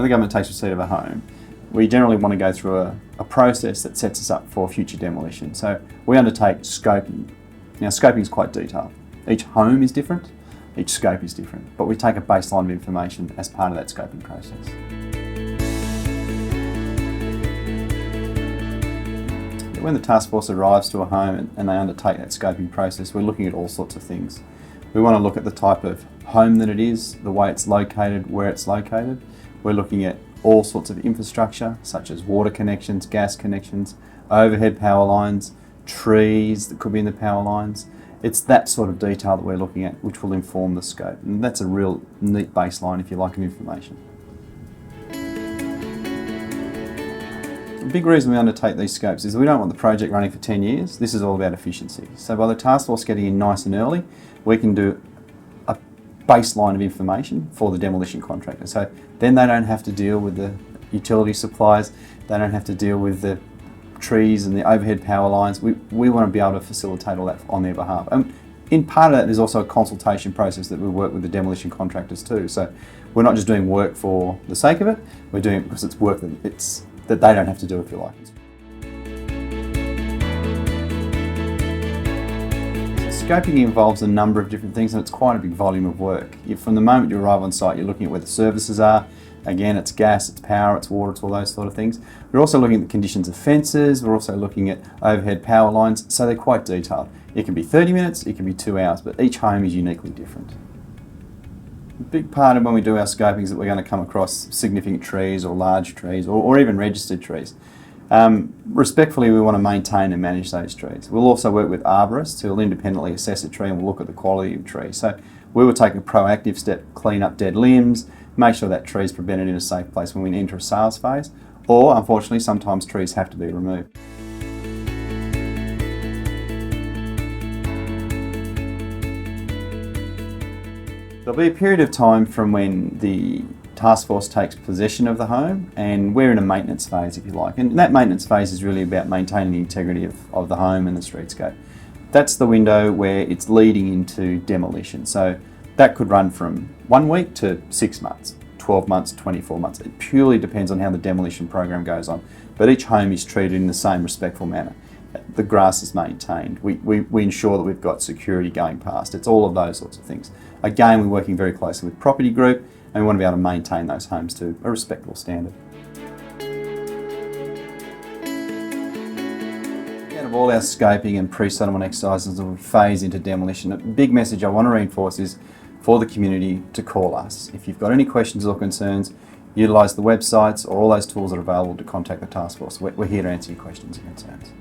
the government takes receipt of a home, we generally want to go through a process that sets us up for future demolition. So we undertake scoping. Now scoping is quite detailed. Each home is different, each scope is different, but we take a baseline of information as part of that scoping process. When the task force arrives to a home and they undertake that scoping process, we're looking at all sorts of things. We want to look at the type of home that it is, the way it's located, where it's located. We're looking at all sorts of infrastructure, such as water connections, gas connections, overhead power lines, trees that could be in the power lines. It's that sort of detail that we're looking at which will inform the scope. And that's a real neat baseline, if you like, of information. The big reason we undertake these scopes is we don't want the project running for 10 years. This is all about efficiency. So by the task force getting in nice and early, we can do a baseline of information for the demolition contractor. So then they don't have to deal with the utility suppliers, they don't have to deal with the trees and the overhead power lines. We want to be able to facilitate all that on their behalf. And in part of that, there's also a consultation process that we work with the demolition contractors too. So we're not just doing work for the sake of it, we're doing it because it's work that they don't have to do, if you like. Scoping involves a number of different things and it's quite a big volume of work. From the moment you arrive on site, you're looking at where the services are. Again, it's gas, it's power, it's water, it's all those sort of things. We're also looking at the conditions of fences, we're also looking at overhead power lines, so they're quite detailed. It can be 30 minutes, it can be 2 hours, but each home is uniquely different. A big part of when we do our scoping is that we're going to come across significant trees or large trees or even registered trees. Respectfully, we want to maintain and manage those trees. We'll also work with arborists who will independently assess a tree and we'll look at the quality of the tree. So we will take a proactive step, clean up dead limbs, make sure that tree is prevented in a safe place when we enter a sales phase, or unfortunately sometimes trees have to be removed. There'll be a period of time from when the task force takes possession of the home and we're in a maintenance phase, if you like. And that maintenance phase is really about maintaining the integrity of the home and the streetscape. That's the window where it's leading into demolition. So that could run from 1 week to 6 months, 12 months, 24 months. It purely depends on how the demolition program goes on. But each home is treated in the same respectful manner. The grass is maintained. We ensure that we've got security going past. It's all of those sorts of things. Again, we're working very closely with Property Group and we want to be able to maintain those homes to a respectable standard. Out of all our scoping and pre-settlement exercises, we phase into demolition. A big message I want to reinforce is for the community to call us. If you've got any questions or concerns, utilise the websites or all those tools that are available to contact the task force. We're here to answer your questions and concerns.